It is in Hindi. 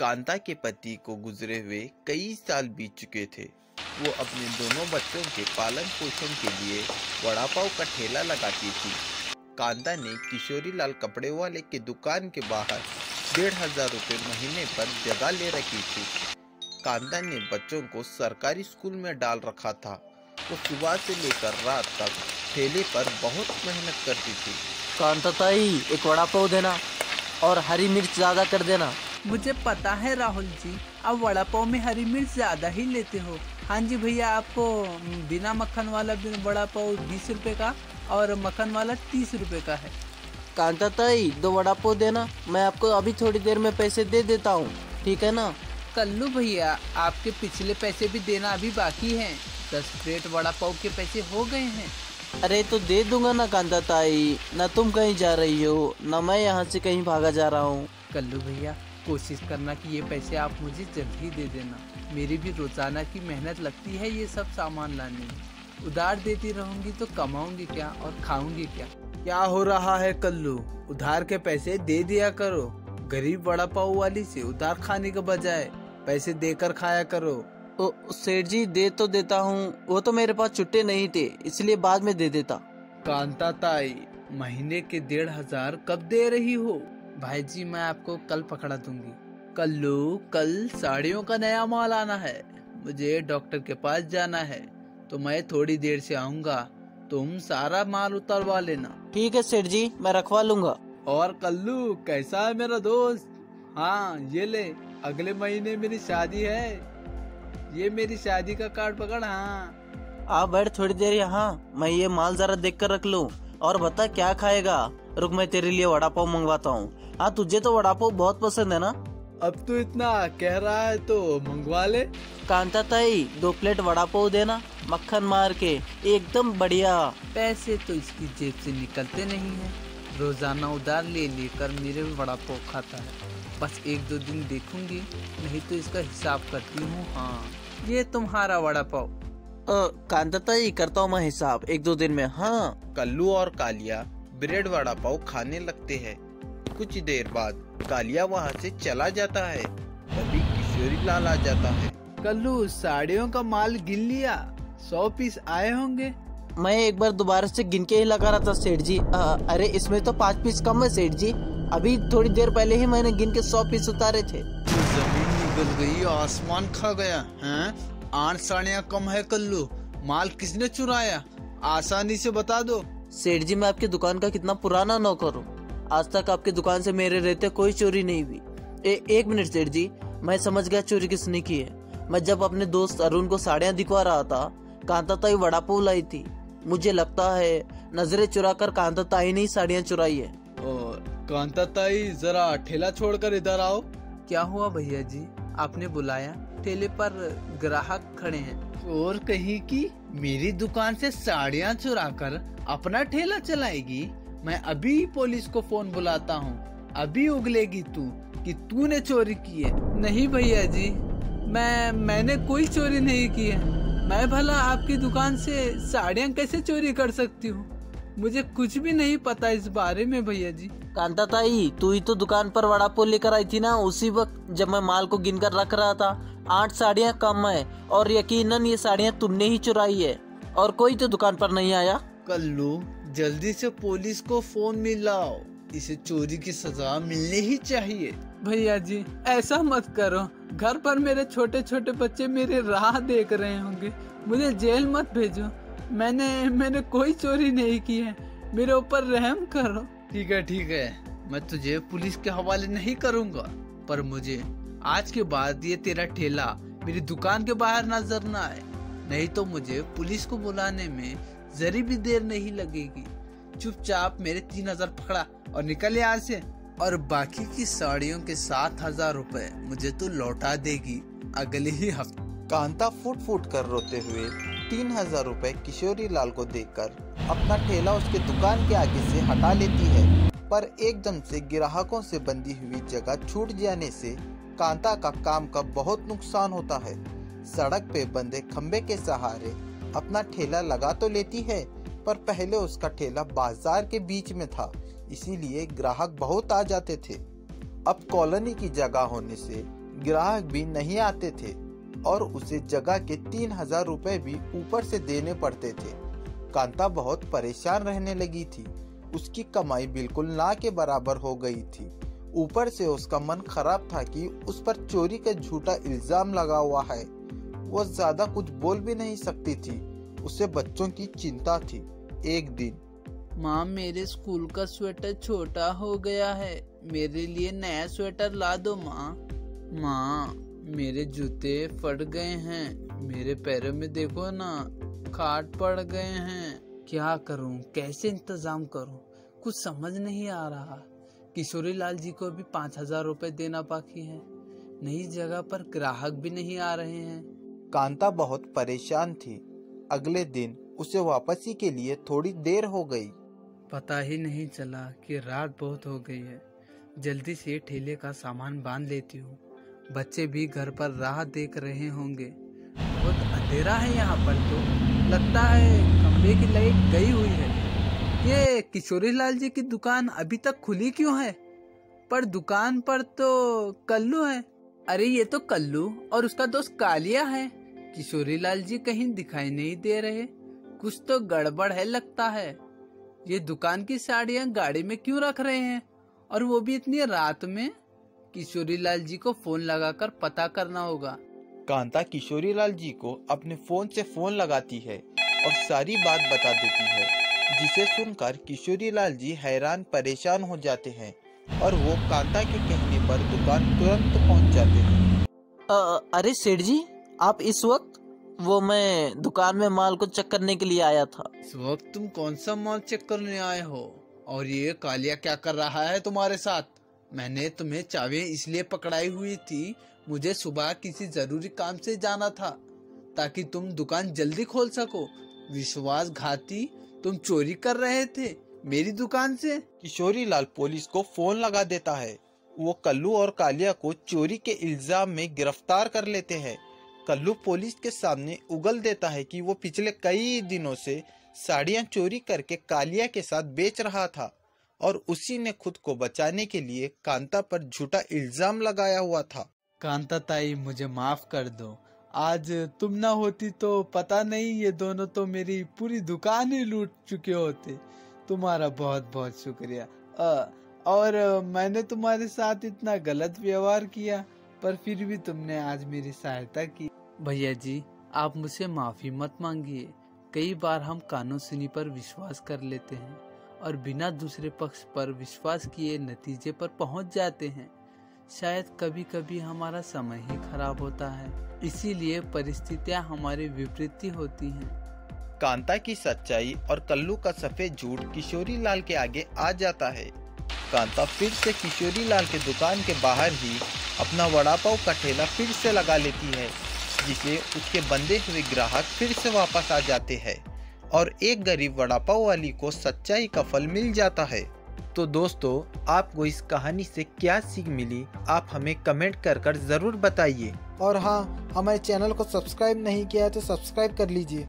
कांता के पति को गुजरे हुए कई साल बीत चुके थे। वो अपने दोनों बच्चों के पालन पोषण के लिए वड़ा पाव का ठेला लगाती थी। कांता ने किशोरी लाल कपड़े वाले की दुकान के बाहर 1500 रुपये महीने पर जगह ले रखी थी। कांता ने बच्चों को सरकारी स्कूल में डाल रखा था। वो सुबह से लेकर रात तक ठेले पर बहुत मेहनत करती थी। कांता ताई, एक वड़ा पाव देना और हरी मिर्च ज्यादा कर देना। मुझे पता है राहुल जी, आप वड़ा पाव में हरी मिर्च ज्यादा ही लेते हो। हाँ जी भैया, आपको बिना मक्खन वाला वड़ा पाव 20 रुपए का और मक्खन वाला 30 रुपए का है। कांता ताई, 2 वड़ा पाव देना, मैं आपको अभी थोड़ी देर में पैसे दे देता हूँ, ठीक है ना? कल्लू भैया, आपके पिछले पैसे भी देना अभी बाकी हैं। 10 प्लेट वड़ा पाव के पैसे हो गए हैं। अरे तो दे दूंगा ना कांता ताई, ना तुम कहीं जा रही हो ना मैं यहाँ से कहीं भागा जा रहा हूँ। कल्लू भैया, कोशिश करना कि ये पैसे आप मुझे जल्द ही दे देना। मेरी भी रोजाना की मेहनत लगती है ये सब सामान लाने में। उधार देती रहूंगी तो कमाऊंगी क्या और खाऊंगी क्या? क्या हो रहा है कल्लू? उधार के पैसे दे दिया करो। गरीब वड़ा पाव वाली से उधार खाने के बजाय पैसे देकर खाया करो। तो सेठ जी, दे तो देता हूँ, वो तो मेरे पास छुट्टे नहीं थे, इसलिए बाद में दे देता। कांता ताई, महीने के 1500 कब दे रही हो? भाई जी, मैं आपको कल पकड़ा दूंगी। कल्लू, कल साड़ियों का नया माल आना है, मुझे डॉक्टर के पास जाना है, तो मैं थोड़ी देर से आऊंगा। तुम सारा माल उतरवा लेना। ठीक है सेठ जी, मैं रखवा लूंगा। और कल्लू, कैसा है मेरा दोस्त? हाँ ये ले, अगले महीने मेरी शादी है। ये मेरी शादी का कार्ड पकड़। हाँ, आप बैठ थोड़ी देर यहाँ, मैं ये माल जरा देख कर रख लूँ। और बता क्या खाएगा? रुक, मैं तेरे लिए वड़ा पाव मंगवाता हूँ। हाँ, तुझे तो वड़ा पाव बहुत पसंद है ना? अब तू इतना कह रहा है तो मंगवा ले। कांता ताई, 2 प्लेट वड़ा पाव देना, मक्खन मार के, एकदम बढ़िया। पैसे तो इसकी जेब से निकलते नहीं है। रोजाना उधार ले लेकर मेरे वड़ा पाव खाता है। बस 1-2 दिन देखूंगी, नहीं तो इसका हिसाब करती हूँ। हाँ, ये तुम्हारा वड़ा पाव। कांता ताई, करता हूँ मैं हिसाब 1-2 दिन में। हाँ। कल्लू और कालिया ब्रेड वड़ा पाव खाने लगते हैं। कुछ देर बाद कालिया वहाँ से चला जाता है। तभी किशोरी लाल आ जाता है। कल्लू, साड़ियों का माल गिन लिया? 100 पीस आए होंगे। मैं एक बार दोबारा से गिन के ही लगा रहा था सेठ जी। अरे इसमें तो 5 पीस कम है सेठ जी। अभी थोड़ी देर पहले ही मैंने गिन के 100 पीस उतारे थे। जमीन निकल गई, आसमान खा गया है। 8 साड़ियाँ कम है कल्लू। माल किसने चुराया? आसानी से बता दो। सेठ जी, मैं आपकी दुकान का कितना पुराना नौकर हूँ। आज तक आपकी दुकान से मेरे रहते कोई चोरी नहीं हुई। 1 मिनट सेठ जी, मैं समझ गया चोरी किसने की है। मैं जब अपने दोस्त अरुण को साड़ियाँ दिखवा रहा था, कांता ताई वड़ा पाव लाई थी। मुझे लगता है नजरें चुरा कर कांता ताई ने ही साड़ियाँ चुराई है। कांता ताई, जरा ठेला छोड़कर इधर आओ। क्या हुआ भैया जी, आपने बुलाया? ठेले पर ग्राहक खड़े हैं। और कहीं की मेरी दुकान से साड़ियाँ चुराकर अपना ठेला चलाएगी? मैं अभी पुलिस को फोन बुलाता हूँ। अभी उगलेगी तू कि तूने चोरी की है। नहीं भैया जी, मैंने कोई चोरी नहीं की है। मैं भला आपकी दुकान से साड़ियाँ कैसे चोरी कर सकती हूँ? मुझे कुछ भी नहीं पता इस बारे में भैया जी। कांता ताई, तू ही तो दुकान पर वड़ा पाव लेकर आई थी ना, उसी वक्त जब मैं माल को गिन कर रख रहा था। 8 साड़ियाँ कम है और यकीनन ये साड़ियाँ तुमने ही चुराई है, और कोई तो दुकान पर नहीं आया। कल्लू, जल्दी से पुलिस को फोन मिलाओ। इसे चोरी की सजा मिलनी ही चाहिए। भैया जी, ऐसा मत करो। घर पर मेरे छोटे छोटे बच्चे मेरे राह देख रहे होंगे। मुझे जेल मत भेजो। मैंने कोई चोरी नहीं की है। मेरे ऊपर रहम करो। ठीक है, मैं तुझे पुलिस के हवाले नहीं करूँगा, पर मुझे आज के बाद ये तेरा ठेला मेरी दुकान के बाहर नजर न आए, नहीं तो मुझे पुलिस को बुलाने में जरी भी देर नहीं लगेगी। चुपचाप मेरे 3000 पकड़ा और निकल यहाँ से, और बाकी की साड़ियों के 7000 रुपए मुझे तो लौटा देगी अगले ही हफ्ते। कांता फूट फूट कर रोते हुए 3000 रुपए किशोरी लाल को देकर अपना ठेला उसके दुकान के आगे से हटा लेती है। पर एकदम से ग्राहकों से बंधी हुई जगह छूट जाने से कांता का काम का बहुत नुकसान होता है। सड़क पे बंधे खंबे के सहारे अपना ठेला लगा तो लेती है, पर पहले उसका ठेला बाजार के बीच में था, इसीलिए ग्राहक बहुत आ जाते थे। अब कॉलोनी की जगह होने से ग्राहक भी नहीं आते थे और उसे जगह के 3000 रुपए भी ऊपर से देने पड़ते थे। कांता बहुत परेशान रहने लगी थी। उसकी कमाई बिल्कुल ना के बराबर हो गई थी। ऊपर से उसका मन खराब था कि उस पर चोरी का झूठा इल्जाम लगा हुआ है। वो ज्यादा कुछ बोल भी नहीं सकती थी। उसे बच्चों की चिंता थी। एक दिन, माँ मेरे स्कूल का स्वेटर छोटा हो गया है, मेरे लिए नया स्वेटर ला दो माँ। माँ मेरे जूते फट गए हैं, मेरे पैरों में देखो ना खाट पड़ गए हैं। क्या करूँ, कैसे इंतजाम करूँ, कुछ समझ नहीं आ रहा। किशोरी लाल जी को भी 5000 रुपए देना बाकी है। नई जगह पर ग्राहक भी नहीं आ रहे हैं। कांता बहुत परेशान थी। अगले दिन उसे वापसी के लिए थोड़ी देर हो गई। पता ही नहीं चला कि रात बहुत हो गई है। जल्दी से ठेले का सामान बांध लेती हूँ। बच्चे भी घर पर राह देख रहे होंगे। बहुत अंधेरा है यहाँ पर, तो लगता है खंबे की लाइट गई हुई है। ये किशोरी लाल जी की दुकान अभी तक खुली क्यों है? पर दुकान पर तो कल्लू है। अरे ये तो कल्लू और उसका दोस्त कालिया है। किशोरी लाल जी कहीं दिखाई नहीं दे रहे। कुछ तो गड़बड़ है लगता है। ये दुकान की साड़ियाँ गाड़ी में क्यों रख रहे हैं, और वो भी इतनी रात में? किशोरी लाल जी को फोन लगाकर पता करना होगा। कांता किशोरी लाल जी को अपने फोन से फोन लगाती है और सारी बात बता देती है, जिसे सुनकर किशोरी लाल जी हैरान परेशान हो जाते हैं और वो कांता के कहने पर दुकान तुरंत पहुंच जाते हैं। अरे सेठ जी, आप इस वक्त? वो मैं दुकान में माल को चेक करने के लिए आया था। इस वक्त तुम कौन सा माल चेक करने आए हो? और ये कालिया क्या कर रहा है तुम्हारे साथ? मैंने तुम्हें चाबियां इसलिए पकड़ाई हुई थी, मुझे सुबह किसी जरूरी काम से जाना था ताकि तुम दुकान जल्दी खोल सको। विश्वासघाती, तुम चोरी कर रहे थे मेरी दुकान से। किशोरी लाल पुलिस को फोन लगा देता है। वो कल्लू और कालिया को चोरी के इल्जाम में गिरफ्तार कर लेते हैं। कल्लू पुलिस के सामने उगल देता है कि वो पिछले कई दिनों से साड़ियां चोरी करके कालिया के साथ बेच रहा था और उसी ने खुद को बचाने के लिए कांता पर झूठा इल्जाम लगाया हुआ था। कांता ताई, मुझे माफ कर दो। आज तुम ना होती तो पता नहीं ये दोनों तो मेरी पूरी दुकान ही लूट चुके होते। तुम्हारा बहुत बहुत शुक्रिया। और मैंने तुम्हारे साथ इतना गलत व्यवहार किया, पर फिर भी तुमने आज मेरी सहायता की। भैया जी, आप मुझसे माफी मत मांगिए। कई बार हम कानून सुनी पर विश्वास कर लेते हैं और बिना दूसरे पक्ष पर विश्वास किए नतीजे पर पहुंच जाते हैं। शायद कभी कभी हमारा समय ही खराब होता है, इसीलिए परिस्थितियां हमारे विपरीत होती हैं। कांता की सच्चाई और कल्लू का सफेद झूठ किशोरी लाल के आगे आ जाता है। कांता फिर से किशोरी लाल के दुकान के बाहर ही अपना वड़ा पाव का ठेला फिर से लगा लेती है, जिसे उसके बंधे हुए ग्राहक फिर से वापस आ जाते हैं और एक गरीब वड़ा पाव वाली को सच्चाई का फल मिल जाता है। तो दोस्तों, आपको इस कहानी से क्या सीख मिली, आप हमें कमेंट कर जरूर बताइए। और हाँ, हमारे चैनल को सब्सक्राइब नहीं किया है तो सब्सक्राइब कर लीजिए।